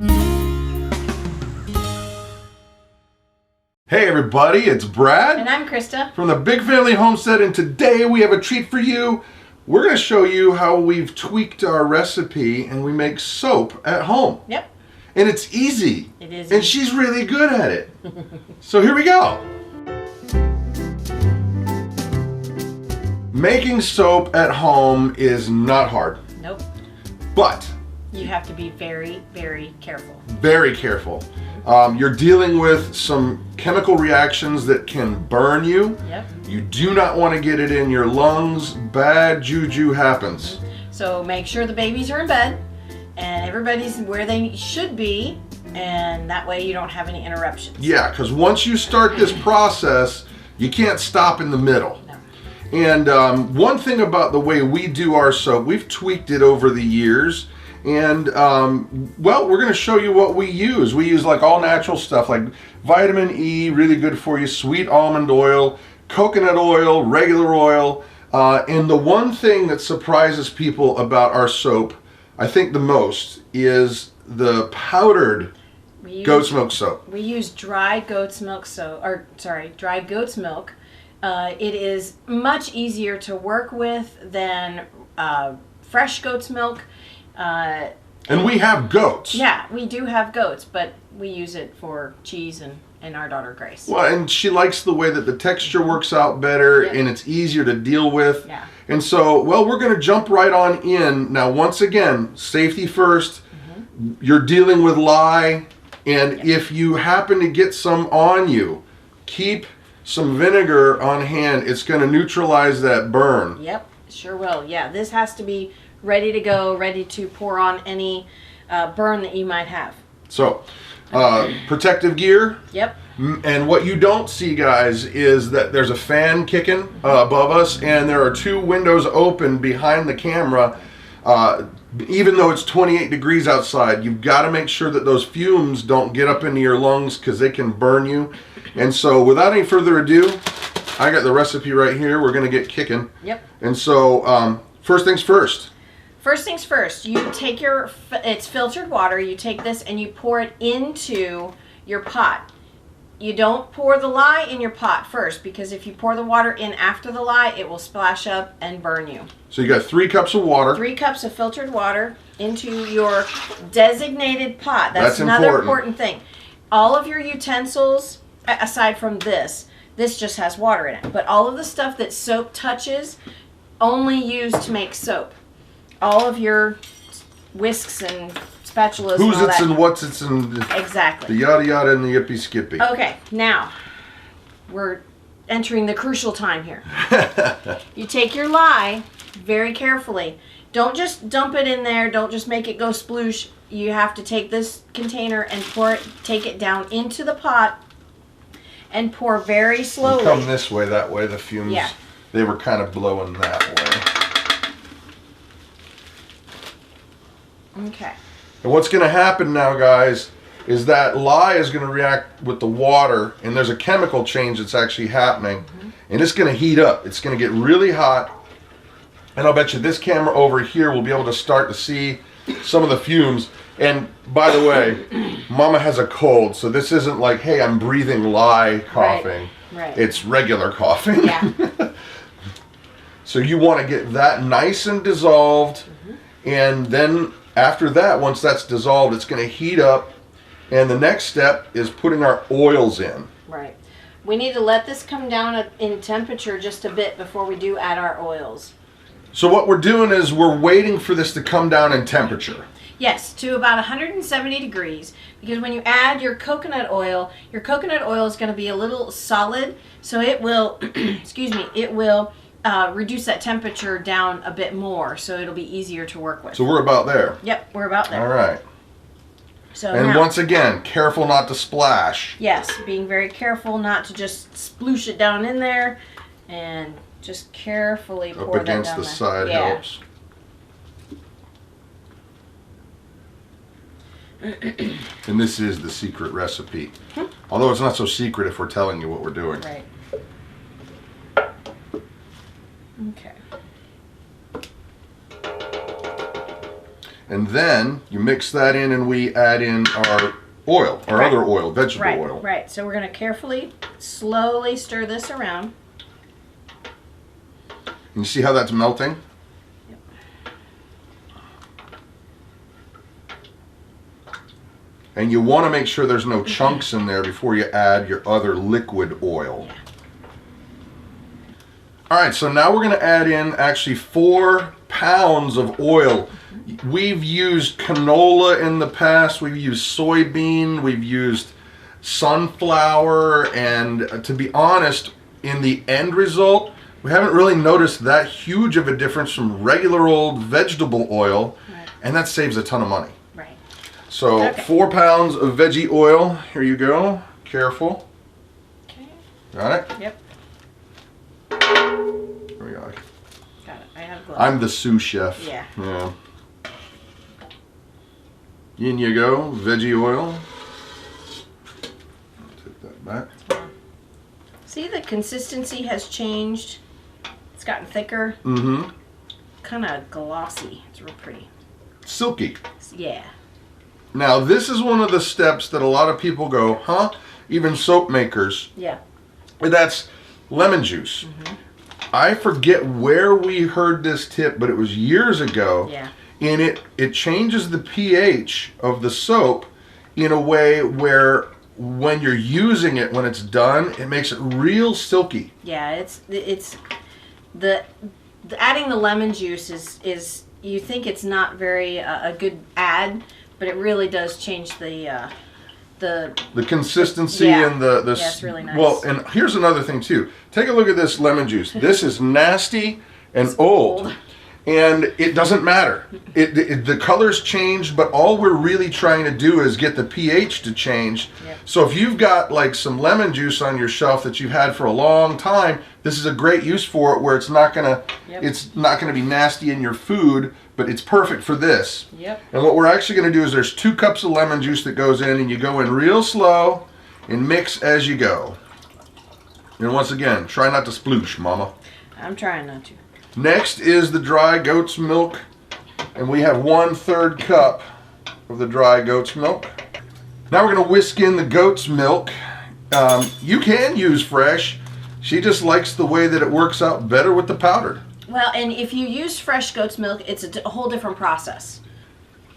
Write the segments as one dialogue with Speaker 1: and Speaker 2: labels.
Speaker 1: Hey everybody, it's Brad.
Speaker 2: And I'm Krista.
Speaker 1: From the Big Family Homestead, and today we have a treat for you. We're going to show you how we've tweaked our recipe and we make soap at home.
Speaker 2: Yep.
Speaker 1: And it's easy.
Speaker 2: It is.
Speaker 1: And she's really good at it. So here we go. Making soap at home is not hard.
Speaker 2: Nope.
Speaker 1: But
Speaker 2: you have to be very, very careful.
Speaker 1: Very careful. You're dealing with some chemical reactions that can burn you.
Speaker 2: Yep.
Speaker 1: You do not want to get it in your lungs. Bad juju happens.
Speaker 2: So make sure the babies are in bed and everybody's where they should be, and that way you don't have any interruptions.
Speaker 1: Yeah, because once you start this process, you can't stop in the middle.
Speaker 2: No.
Speaker 1: And one thing about the way we do our soap, we've tweaked it over the years. And, well, we're going to show you what we use. We use like all natural stuff like vitamin E, really good for you, sweet almond oil, coconut oil, regular oil. And the one thing that surprises people about our soap, I think the most, is the powdered goat's milk soap.
Speaker 2: We use dry goat's milk dry goat's milk. It is much easier to work with than fresh goat's milk.
Speaker 1: And we have goats.
Speaker 2: Yeah, we do have goats, but we use it for cheese and our daughter Grace.
Speaker 1: Well, and she likes the way that the texture works out better,
Speaker 2: yep.
Speaker 1: And it's easier to deal with.
Speaker 2: Yeah.
Speaker 1: And so, well, we're going to jump right on in. Now, once again, safety first. Mm-hmm. You're dealing with lye, and yep. If you happen to get some on you, keep some vinegar on hand. It's going to neutralize that burn.
Speaker 2: Yep, sure will. Yeah, this has to be ready to go, ready to pour on any burn that you might have.
Speaker 1: So, protective gear.
Speaker 2: Yep.
Speaker 1: And what you don't see, guys, is that there's a fan kicking above us, and there are two windows open behind the camera. Even though it's 28 degrees outside, you've got to make sure that those fumes don't get up into your lungs because they can burn you. And so, without any further ado, I got the recipe right here. We're going to get kicking.
Speaker 2: Yep.
Speaker 1: And so, first things first.
Speaker 2: First things first, you take it's filtered water, you take this and you pour it into your pot. You don't pour the lye in your pot first, because if you pour the water in after the lye, it will splash up and burn you.
Speaker 1: So you got 3 cups of water.
Speaker 2: 3 cups of filtered water into your designated pot. That's another important thing. All of your utensils, aside from this just has water in it, but all of the stuff that soap touches, only used to make soap. All of your whisks and spatulas
Speaker 1: Who's
Speaker 2: and all
Speaker 1: it's
Speaker 2: that.
Speaker 1: and what's it's and
Speaker 2: Exactly.
Speaker 1: the yada yada and the yippee skippy.
Speaker 2: Okay, now we're entering the crucial time here. You take your lye very carefully. Don't just dump it in there. Don't just make it go sploosh. You have to take this container and take it down into the pot and pour very slowly.
Speaker 1: Come this way, that way. The fumes,
Speaker 2: yeah.
Speaker 1: They were kind of blowing that way.
Speaker 2: Okay.
Speaker 1: And what's going to happen now, guys, is that lye is going to react with the water, and there's a chemical change that's actually happening, mm-hmm. And it's going to heat up. It's going to get really hot, and I'll bet you this camera over here will be able to start to see some of the fumes. And by the way, Mama has a cold, so this isn't like, hey, I'm breathing lye coughing.
Speaker 2: Right.
Speaker 1: It's regular coughing.
Speaker 2: Yeah.
Speaker 1: So you want to get that nice and dissolved, mm-hmm. And then after that, once that's dissolved, it's going to heat up, and the next step is putting our oils in.
Speaker 2: Right. We need to let this come down in temperature just a bit before we do add our oils.
Speaker 1: So what we're doing is we're waiting for this to come down in temperature.
Speaker 2: Yes, to about 170 degrees, because when you add your coconut oil is going to be a little solid, so it will, excuse me, it will reduce that temperature down a bit more, so it'll be easier to work with.
Speaker 1: So we're about there.
Speaker 2: Yep, we're about there.
Speaker 1: All right.
Speaker 2: So
Speaker 1: and
Speaker 2: now,
Speaker 1: once again, careful not to splash.
Speaker 2: Yes, being very careful not to just sploosh it down in there, and just carefully pour that down there.
Speaker 1: Up against the side helps. And this is the secret recipe. Although it's not so secret if we're telling you what we're doing.
Speaker 2: Right. Okay.
Speaker 1: And then you mix that in and we add in our oil, our other oil, vegetable oil.
Speaker 2: Right. So we're going to carefully, slowly stir this around.
Speaker 1: And you see how that's melting?
Speaker 2: Yep.
Speaker 1: And you want to make sure there's no chunks in there before you add your other liquid oil.
Speaker 2: Yeah.
Speaker 1: All right, so now we're going to add in actually 4 pounds of oil. We've used canola in the past, we've used soybean, we've used sunflower, and to be honest, in the end result, we haven't really noticed that huge of a difference from regular old vegetable oil, and that saves a ton of money.
Speaker 2: Right.
Speaker 1: So 4 pounds of veggie oil, here you go, careful.
Speaker 2: Okay.
Speaker 1: Got it?
Speaker 2: Yep.
Speaker 1: There we go.
Speaker 2: Got it. I have gloves.
Speaker 1: I'm the sous chef.
Speaker 2: Yeah.
Speaker 1: Yeah. In you go, veggie oil. Take that back.
Speaker 2: See, the consistency has changed. It's gotten thicker.
Speaker 1: Mm-hmm.
Speaker 2: Kind of glossy. It's real pretty.
Speaker 1: Silky.
Speaker 2: Yeah.
Speaker 1: Now, this is one of the steps that a lot of people go, huh? Even soap makers.
Speaker 2: Yeah.
Speaker 1: That's lemon juice.
Speaker 2: Mm-hmm.
Speaker 1: I forget where we heard this tip, but it was years ago.
Speaker 2: Yeah.
Speaker 1: And it changes the pH of the soap in a way where when you're using it, when it's done, it makes it real silky.
Speaker 2: Yeah, it's the adding the lemon juice is you think it's not very a good add, but it really does change the consistency
Speaker 1: and the
Speaker 2: yeah, it's really nice.
Speaker 1: Well, and here's another thing too. Take a look at this lemon juice. This is nasty and
Speaker 2: It's
Speaker 1: old.
Speaker 2: old.
Speaker 1: And it doesn't matter. The colors changed, but all we're really trying to do is get the pH to change.
Speaker 2: Yep.
Speaker 1: So if you've got like some lemon juice on your shelf that you've had for a long time, this is a great use for it where it's not gonna be nasty in your food, but it's perfect for this.
Speaker 2: Yep.
Speaker 1: And what we're actually gonna do is there's 2 cups of lemon juice that goes in, and you go in real slow and mix as you go. And once again, try not to sploosh, mama.
Speaker 2: I'm trying not to.
Speaker 1: Next is the dry goat's milk, and we have 1/3 cup of the dry goat's milk. Now we're going to whisk in the goat's milk. You can use fresh. She just likes the way that it works out better with the powdered.
Speaker 2: Well, and if you use fresh goat's milk, it's a whole different process.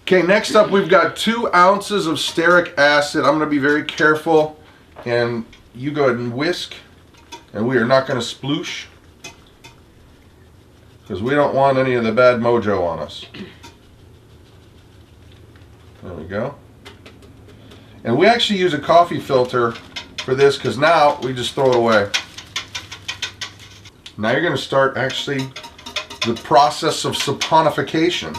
Speaker 1: Okay, next up we've got 2 ounces of stearic acid. I'm going to be very careful, and you go ahead and whisk, and we are not going to sploosh, because we don't want any of the bad mojo on us. There we go. And we actually use a coffee filter for this, because now we just throw it away. Now you're going to start actually the process of saponification.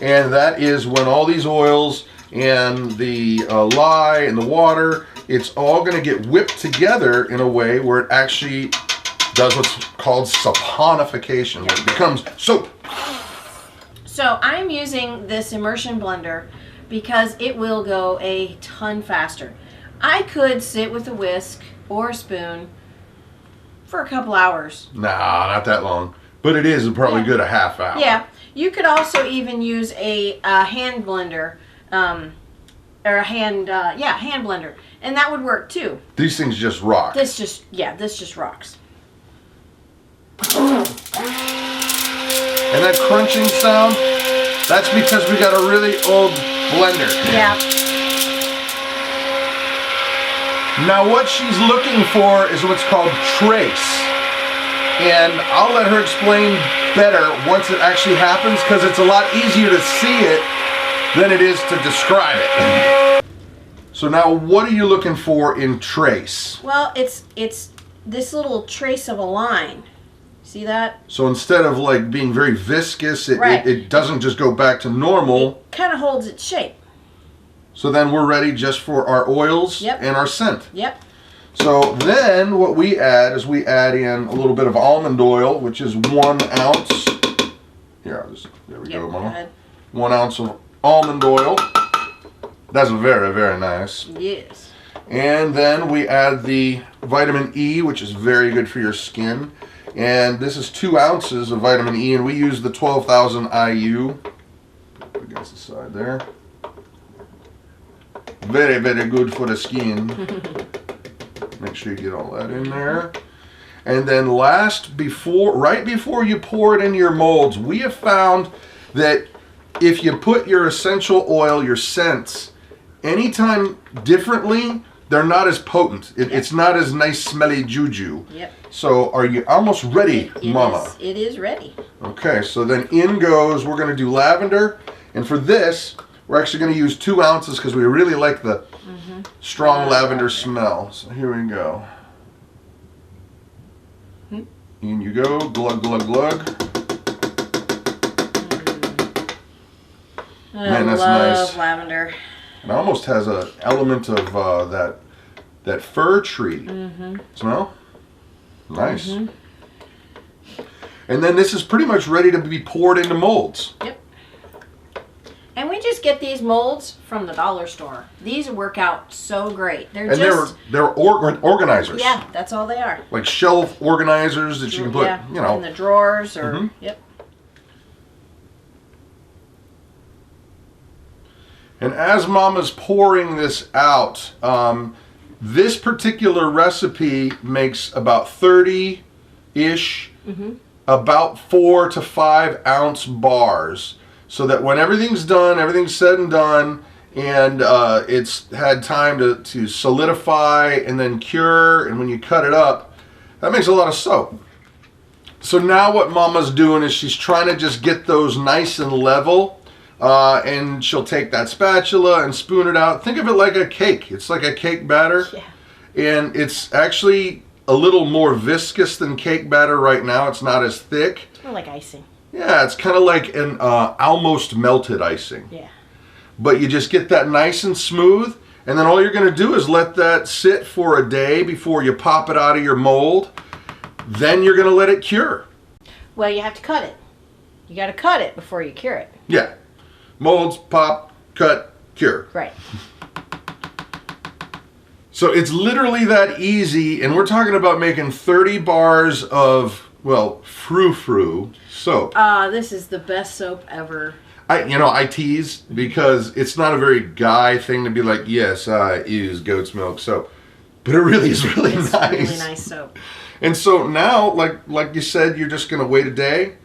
Speaker 1: And that is when all these oils and the lye and the water, it's all going to get whipped together in a way where it actually does what's called saponification, where it becomes soap.
Speaker 2: So I'm using this immersion blender because it will go a ton faster. I could sit with a whisk or a spoon for a couple hours.
Speaker 1: Nah, not that long. But it is probably good a half hour.
Speaker 2: Yeah. You could also even use a hand blender, or a hand blender, and that would work too.
Speaker 1: These things just rock.
Speaker 2: This just rocks.
Speaker 1: And that crunching sound, that's because we got a really old blender.
Speaker 2: Yeah.
Speaker 1: Now what she's looking for is what's called trace. And I'll let her explain better once it actually happens, because it's a lot easier to see it than it is to describe it. So now what are you looking for in trace?
Speaker 2: Well, it's this little trace of a line. See that?
Speaker 1: So instead of like being very viscous,
Speaker 2: Right.
Speaker 1: it doesn't just go back to normal.
Speaker 2: It kind of holds its shape.
Speaker 1: So then we're ready just for our oils
Speaker 2: Yep.
Speaker 1: and our scent.
Speaker 2: Yep.
Speaker 1: So then what we add is we add in a little bit of almond oil, which is 1 ounce. Here, there we go,
Speaker 2: Go
Speaker 1: Mama.
Speaker 2: ahead.
Speaker 1: 1 ounce of almond oil. That's very, very nice.
Speaker 2: Yes.
Speaker 1: And then we add the vitamin E, which is very good for your skin. And this is 2 ounces of vitamin E, and we use the 12,000 IU. There we this aside there. Very, very good for the skin. Make sure you get all that in there. And then right before you pour it in your molds, we have found that if you put your essential oil, your scents, anytime differently, they're not as potent. It's not as nice, smelly juju. Yep. So are you almost ready, Mama?
Speaker 2: It is ready.
Speaker 1: Okay, so then in goes, we're going to do lavender. And for this, we're actually going to use 2 ounces because we really like the strong lavender smell. So here we go. In you go, glug, glug, glug. Man, that's nice.
Speaker 2: Lavender.
Speaker 1: It almost has an element of that fir tree smell. Nice. And then this is pretty much ready to be poured into molds.
Speaker 2: Yep. And we just get these molds from the dollar store. These work out so great. They're
Speaker 1: organizers.
Speaker 2: Yeah, that's all they are.
Speaker 1: Like shelf organizers that you can put, you know,
Speaker 2: in the drawers or yep.
Speaker 1: And as Mama's pouring this out, this particular recipe makes about 30-ish, about 4 to 5 ounce bars. So that when everything's done, everything's said and done, and it's had time to solidify and then cure, and when you cut it up, that makes a lot of soap. So now what Mama's doing is she's trying to just get those nice and level, and she'll take that spatula and spoon it out. Think of it like a cake. It's like a cake batter, and it's actually a little more viscous than cake batter right now. It's not as thick.
Speaker 2: It's more like icing.
Speaker 1: Yeah, it's kind of like an almost melted icing.
Speaker 2: Yeah.
Speaker 1: But you just get that nice and smooth, and then all you're going to do is let that sit for a day before you pop it out of your mold. Then you're going to let it cure.
Speaker 2: Well, you have to cut it. You got to cut it before you cure it.
Speaker 1: Yeah. Molds, pop, cut, cure.
Speaker 2: Right.
Speaker 1: So it's literally that easy, and we're talking about making 30 bars of, well, frou-frou soap.
Speaker 2: This is the best soap ever.
Speaker 1: I tease because it's not a very guy thing to be like, yes, I use goat's milk soap. But it really is really nice. It's
Speaker 2: really nice soap.
Speaker 1: And so now, like you said, you're just going to wait a day,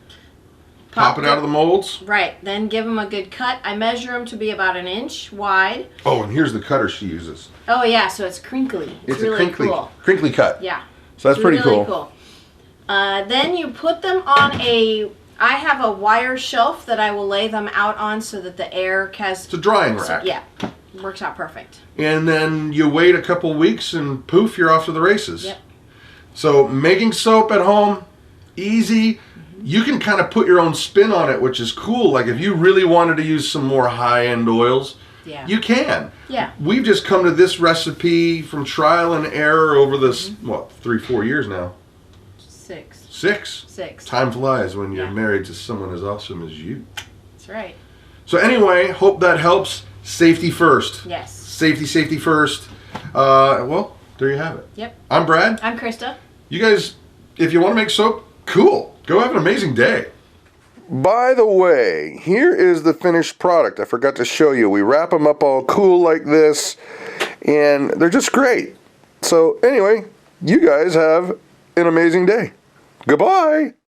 Speaker 1: pop it out of the molds.
Speaker 2: Right. Then give them a good cut. I measure them to be about 1 inch wide.
Speaker 1: Oh, and here's the cutter she uses.
Speaker 2: Oh, yeah, so it's crinkly. It's really cool.
Speaker 1: Crinkly cut.
Speaker 2: Yeah.
Speaker 1: So that's pretty
Speaker 2: really
Speaker 1: cool.
Speaker 2: Then you put them on I have a wire shelf that I will lay them out on so that the air has...
Speaker 1: It's a drying rack.
Speaker 2: Yeah, works out perfect.
Speaker 1: And then you wait a couple weeks and poof, you're off to the races.
Speaker 2: Yep.
Speaker 1: So making soap at home, easy. You can kind of put your own spin on it, which is cool. Like if you really wanted to use some more high-end oils, you can.
Speaker 2: Yeah.
Speaker 1: We've just come to this recipe from trial and error over this, 3-4 years now. 6. Time flies when you're married to someone as awesome as you.
Speaker 2: That's right.
Speaker 1: So anyway, hope that helps. Safety first.
Speaker 2: Yes.
Speaker 1: Safety first. Well, there you have it.
Speaker 2: Yep.
Speaker 1: I'm Brad.
Speaker 2: I'm Krista.
Speaker 1: You guys, if you want to make soap, cool. Go have an amazing day. By the way, here is the finished product. I forgot to show you. We wrap them up all cool like this, and they're just great. So anyway, you guys have an amazing day. Goodbye.